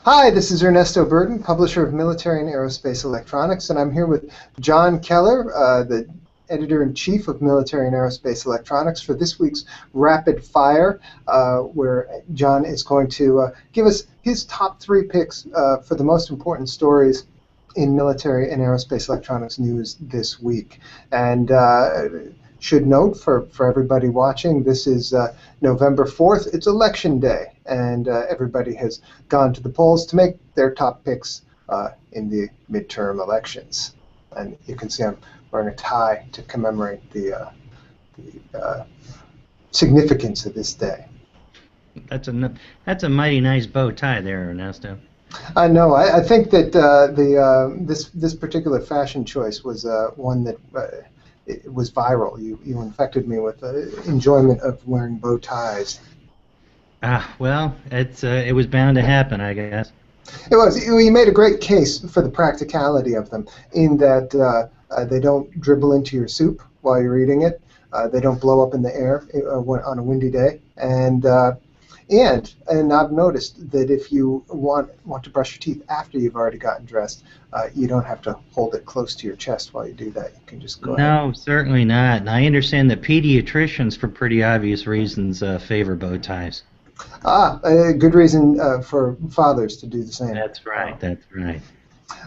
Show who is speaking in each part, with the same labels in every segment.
Speaker 1: Hi, this is Ernesto Burton, publisher of Military and Aerospace Electronics, and I'm here with John Keller, the editor-in-chief of Military and Aerospace Electronics, for this week's Rapid Fire, where John is going to give us his top 3 picks for the most important stories in military and aerospace electronics news this week. And should note for everybody watching, this is November 4th. It's election day, and everybody has gone to the polls to make their top picks in the midterm elections. And you can see I'm wearing a tie to commemorate the significance of this day.
Speaker 2: That's a mighty nice bow tie there, Ernesto.
Speaker 1: I know. I think that this particular fashion choice was one that it was viral. You infected me with enjoyment of wearing bow ties.
Speaker 2: Well, it was bound to happen, I guess.
Speaker 1: It was. You made a great case for the practicality of them, in that they don't dribble into your soup while you're eating it. They don't blow up in the air on a windy day, and I've noticed that if you want to brush your teeth after you've already gotten dressed, you don't have to hold it close to your chest while you do that. You can just go ahead.
Speaker 2: No, certainly not. And I understand that pediatricians, for pretty obvious reasons, favor bow ties.
Speaker 1: A good reason for fathers to do the same.
Speaker 2: That's right. That's right.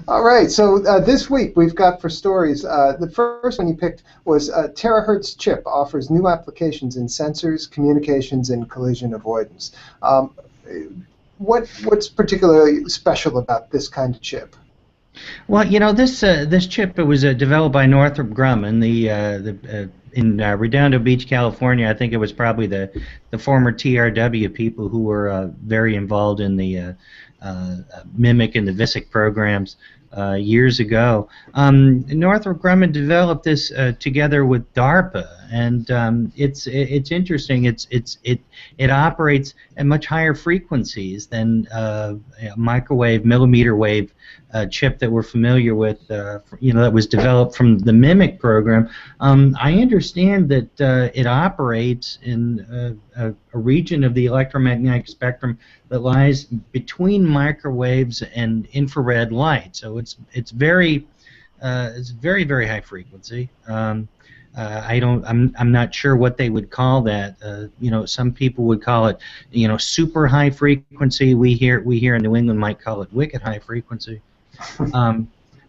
Speaker 1: All right, so this week we've got for stories, the first one you picked was Terahertz chip offers new applications in sensors, communications, and collision avoidance. What's particularly special about this kind of chip?
Speaker 2: Well, you know, this chip, it was developed by Northrop Grumman, in Redondo Beach, California. I think it was probably the former TRW people who were very involved in the MIMIC and the VISIC programs years ago. Northrop Grumman developed this together with DARPA, and it's interesting. It operates at much higher frequencies than microwave, millimeter wave chip that we're familiar with. That was developed from the MIMIC program. I understand that it operates in a region of the electromagnetic spectrum that lies between microwaves and infrared light. So it's very very high frequency. I'm not sure what they would call that. Some people would call it super high frequency. We here in New England might call it wicked high frequency.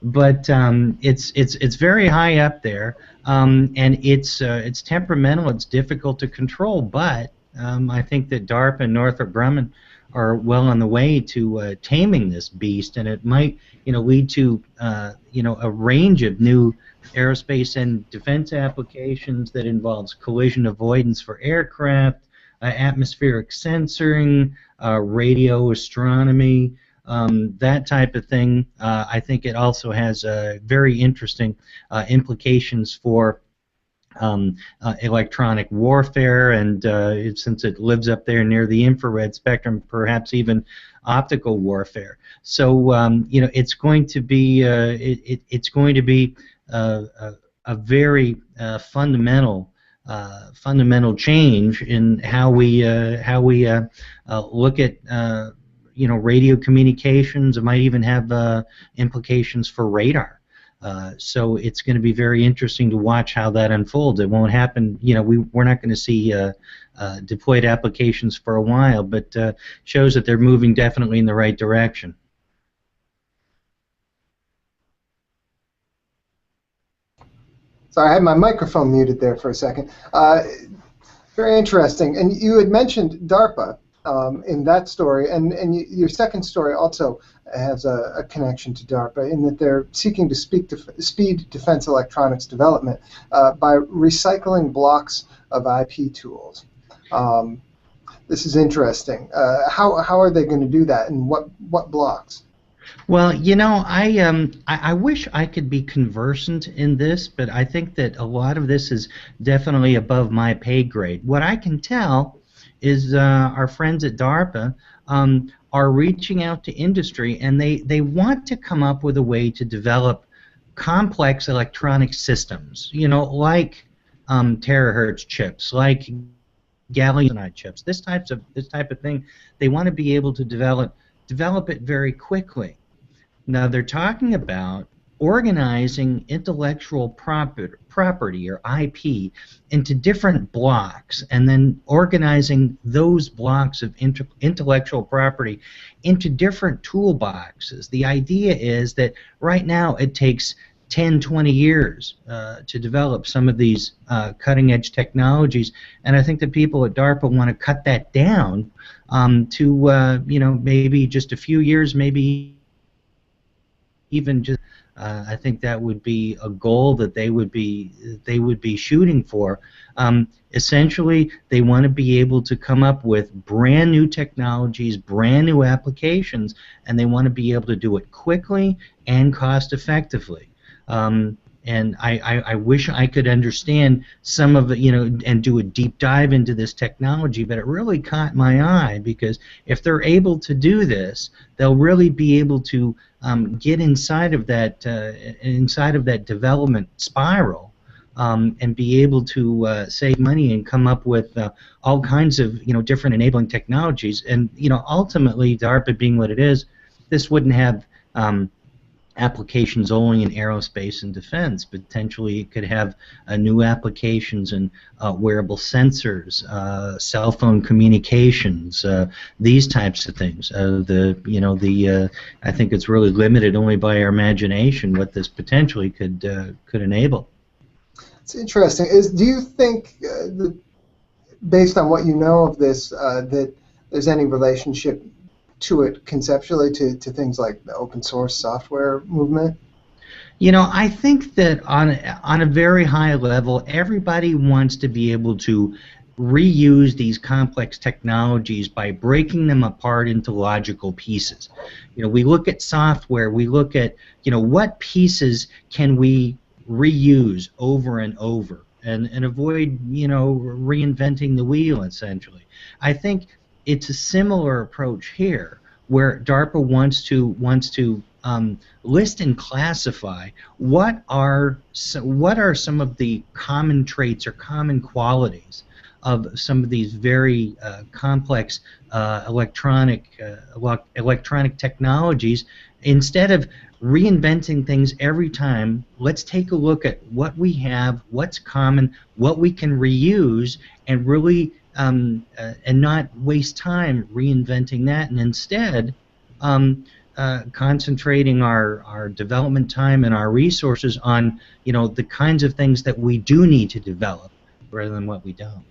Speaker 2: But it's very high up there, and it's temperamental. It's difficult to control, but I think that DARPA and Northrop Grumman are well on the way to taming this beast, and it might lead to a range of new aerospace and defense applications that involves collision avoidance for aircraft, atmospheric sensing, radio astronomy. That type of thing. I think it also has very interesting implications for electronic warfare, and since it lives up there near the infrared spectrum, perhaps even optical warfare. So it's going to be a very fundamental change in how we look at radio communications. It might even have implications for radar. So it's going to be very interesting to watch how that unfolds. It won't happen, we're not going to see deployed applications for a while, but shows that they're moving definitely in the right direction.
Speaker 1: Sorry, I had my microphone muted there for a second. Very interesting. And you had mentioned DARPA in that story, and your second story also has a connection to DARPA, in that they're seeking to speed defense electronics development by recycling blocks of IP tools. This is interesting. How are they going to do that, and what blocks?
Speaker 2: Well, I wish I could be conversant in this, but I think that a lot of this is definitely above my pay grade. What I can tell is our friends at DARPA are reaching out to industry, and they want to come up with a way to develop complex electronic systems, like terahertz chips, like gallium nitride chips, this type of thing. They want to be able to develop develop it very quickly. Now they're talking about organizing intellectual property or IP into different blocks and then organizing those blocks of intellectual property into different toolboxes. The idea is that right now it takes 10, 20 years to develop some of these cutting-edge technologies, and I think the people at DARPA want to cut that down to maybe just a few years, maybe even just I think that would be a goal that they would be shooting for. Essentially, they want to be able to come up with brand new technologies, brand new applications, and they want to be able to do it quickly and cost effectively. And I wish I could understand some of it, and do a deep dive into this technology, but it really caught my eye because if they're able to do this, they'll really be able to get inside of that development spiral and be able to save money and come up with all kinds of different enabling technologies. And ultimately, DARPA being what it is, this wouldn't have applications only in aerospace and defense. Potentially it could have new applications in wearable sensors, cell phone communications, these types of things. I think it's really limited only by our imagination what this potentially could enable.
Speaker 1: It's interesting. Do you think, based on what you know of this, that there's any relationship to it conceptually to things like the open source software movement?
Speaker 2: I think that on a very high level, everybody wants to be able to reuse these complex technologies by breaking them apart into logical pieces. We look at software, we look at what pieces can we reuse over and over and avoid reinventing the wheel, essentially. I think it's a similar approach here, where DARPA wants to list and classify what are some of the common traits or common qualities of some of these very complex electronic technologies. Instead of reinventing things every time, let's take a look at what we have, what's common, what we can reuse, and really and not waste time reinventing that, and instead concentrating our development time and our resources on the kinds of things that we do need to develop rather than what we don't.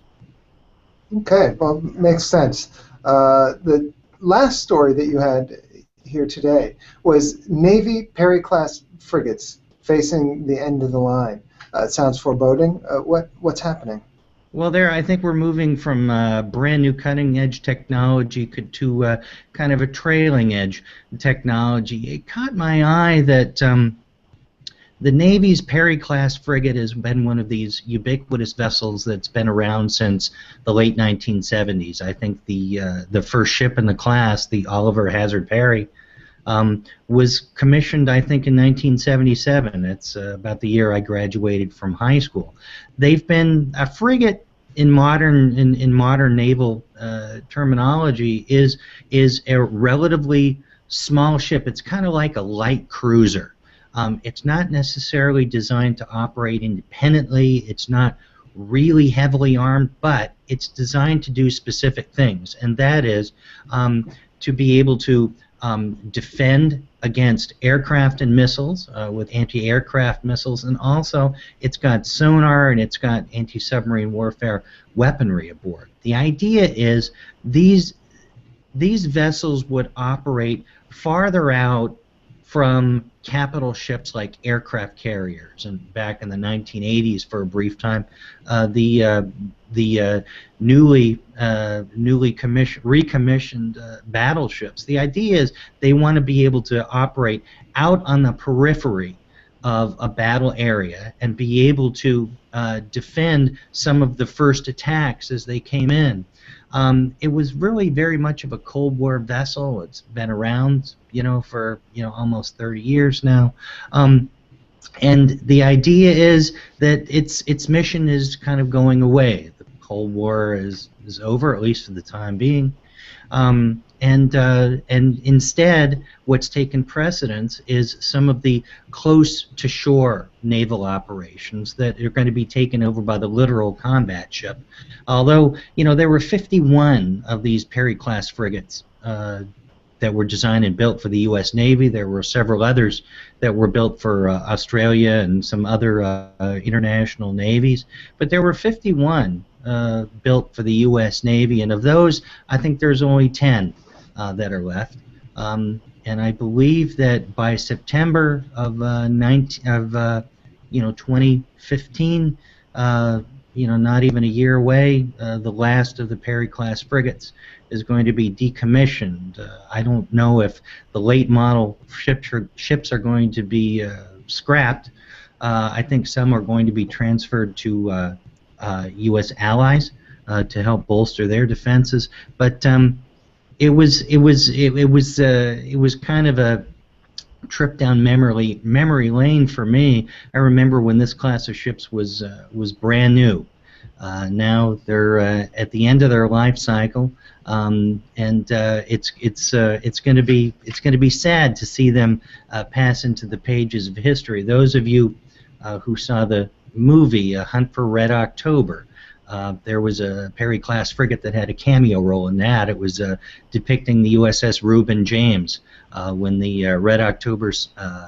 Speaker 1: Okay, well, makes sense. The last story that you had here today was Navy Perry-class frigates facing the end of the line. It sounds foreboding. What's happening?
Speaker 2: Well, I think we're moving from brand new cutting-edge technology to kind of a trailing-edge technology. It caught my eye that the Navy's Perry-class frigate has been one of these ubiquitous vessels that's been around since the late 1970s. I think the first ship in the class, the Oliver Hazard Perry, was commissioned, I think, in 1977. It's about the year I graduated from high school. They've been a frigate in modern naval terminology is a relatively small ship. It's kind of like a light cruiser. It's not necessarily designed to operate independently. It's not really heavily armed, but it's designed to do specific things, and that is to be able to defend against aircraft and missiles with anti-aircraft missiles, and also it's got sonar and it's got anti-submarine warfare weaponry aboard. The idea is these vessels would operate farther out from capital ships like aircraft carriers, and back in the 1980s, for a brief time, the newly recommissioned battleships. The idea is they want to be able to operate out on the periphery of a battle area and be able to defend some of the first attacks as they came in. It was really very much of a Cold War vessel. It's been around, for almost 30 years now, and the idea is that its mission is kind of going away. The Cold War is over, at least for the time being, and instead, what's taken precedence is some of the close-to-shore naval operations that are going to be taken over by the littoral combat ship. Although, there were 51 of these Perry-class frigates that were designed and built for the U.S. Navy. There were several others that were built for Australia and some other international navies. But there were 51 built for the U.S. Navy, and of those, I think there's only 10 that are left. And I believe that by September of 2015, not even a year away, the last of the Perry-class frigates is going to be decommissioned. I don't know if the late model ships are going to be scrapped. I think some are going to be transferred to U.S. allies to help bolster their defenses. But it was kind of a trip down memory lane for me. I remember when this class of ships was brand new. Now they're at the end of their life cycle, and it's going to be sad to see them pass into the pages of history. Those of you who saw the movie Hunt for Red October, there was a Perry-class frigate that had a cameo role in that. It was depicting the USS Reuben James when the Red October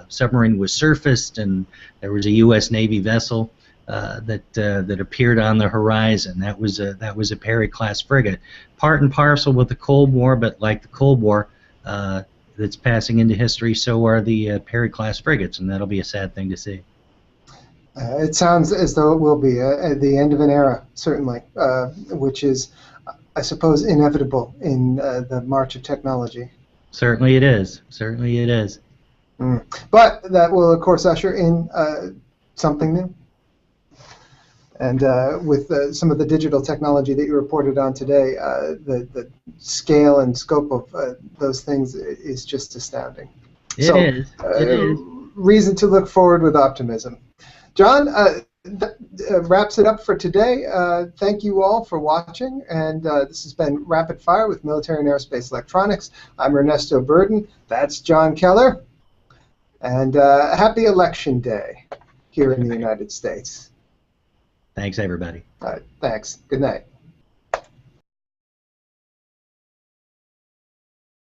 Speaker 2: submarine was surfaced, and there was a U.S. Navy vessel that appeared on the horizon. That was a Perry-class frigate, part and parcel with the Cold War. But like the Cold War, that's passing into history, so are the Perry-class frigates, and that'll be a sad thing to see.
Speaker 1: It sounds as though it will be at the end of an era, certainly, which is, I suppose, inevitable in the march of technology.
Speaker 2: Certainly it is. Certainly it is.
Speaker 1: But that will, of course, usher in something new. And with some of the digital technology that you reported on today, the scale and scope of those things is just astounding.
Speaker 2: It is.
Speaker 1: Reason to look forward with optimism. John, that wraps it up for today. Thank you all for watching, and this has been Rapid Fire with Military and Aerospace Electronics. I'm Ernesto Burden. That's John Keller. And happy Election Day here in the United States.
Speaker 2: Thanks, everybody.
Speaker 1: All right, thanks. Good night.